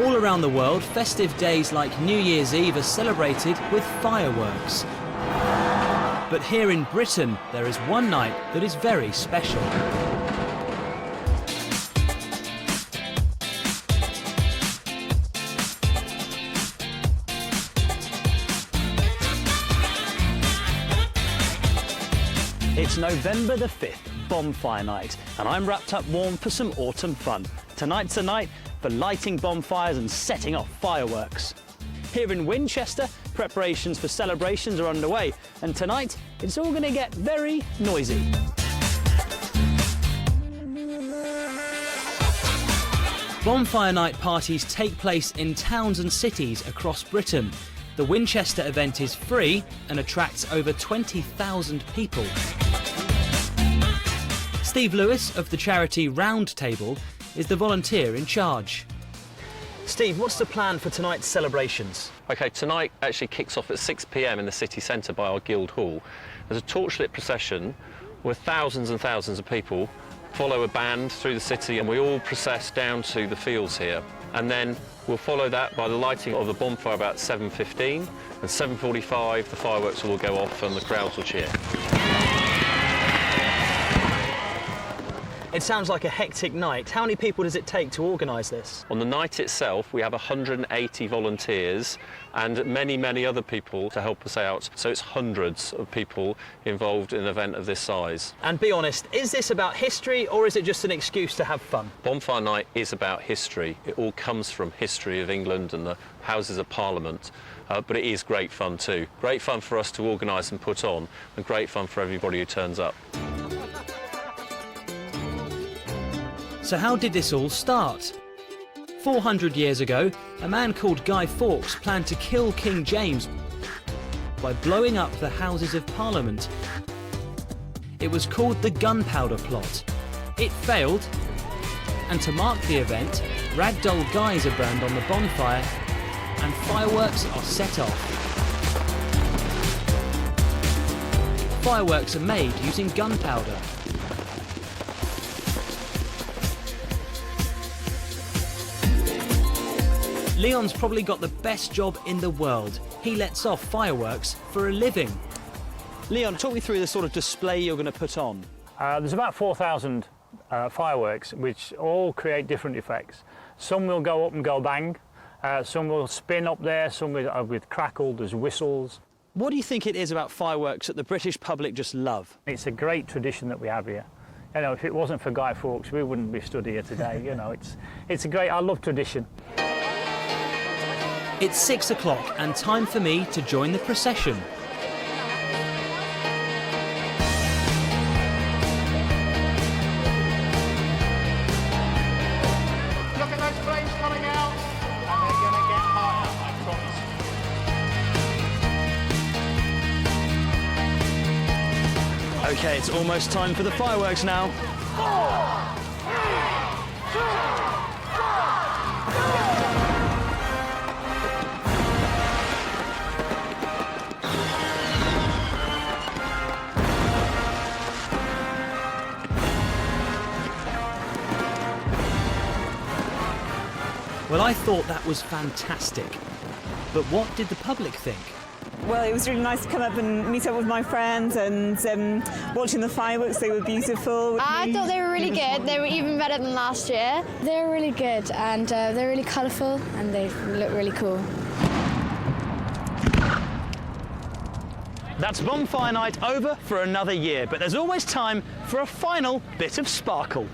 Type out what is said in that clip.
All around the world, festive days like New Year's Eve are celebrated with fireworks. But here in Britain, there is one night that is very special. It's November the 5th, Bonfire Night, and I'm wrapped up warm for some autumn fun. Tonight's a night for lighting bonfires and setting off fireworks. Here in Winchester, preparations for celebrations are underway, and tonight it's all going to get very noisy. Bonfire Night parties take place in towns and cities across Britain. The Winchester event is free and attracts over 20,000 people. Steve Lewis of the charity Round Table is the volunteer in charge. Steve, what's the plan for tonight's celebrations? OK, tonight actually kicks off at 6 p.m. in the city centre by our guild hall. There's a torchlit procession where thousands and thousands of people follow a band through the city, and we all process down to the fields here. And then we'll follow that by the lighting of the bonfire about 7:15, and 7:45 the fireworks will go off and the crowds will cheer. It sounds like a hectic night. How many people does it take to organise this? On the night itself, we have 180 volunteers and many, many other people to help us out. So it's hundreds of people involved in an event of this size. And be honest, is this about history or is it just an excuse to have fun? Bonfire Night is about history. It all comes from history of England and the Houses of Parliament. But it is great fun too. Great fun for us to organise and put on, and great fun for everybody who turns up. So how did this all start? 400 years ago, a man called Guy Fawkes planned to kill King James by blowing up the Houses of Parliament. It was called the Gunpowder Plot. It failed, and to mark the event, ragdoll guys are burned on the bonfire and fireworks are set off. Fireworks are made using gunpowder. Leon's probably got the best job in the world. He lets off fireworks for a living. Leon, talk me through the sort of display you're going to put on. There's about 4,000 fireworks, which all create different effects. Some will go up and go bang, some will spin up there, some with crackle, there's whistles. What do you think it is about fireworks that the British public just love? It's a great tradition that we have here. You know, if it wasn't for Guy Fawkes, we wouldn't be stood here today. You know, it's a great, I love tradition. It's 6 o'clock and time for me to join the procession. Look at those flames coming out, and they're going to get higher, I promise. OK, it's almost time for the fireworks now. 4, 3, 2, 1. Well, I thought that was fantastic. But what did the public think? Well, it was really nice to come up and meet up with my friends and watching the fireworks. They were beautiful. I thought they were really good. They were even better than last year. They were really good, and they're really colourful and they look really cool. That's Bonfire Night over for another year, but there's always time for a final bit of sparkle.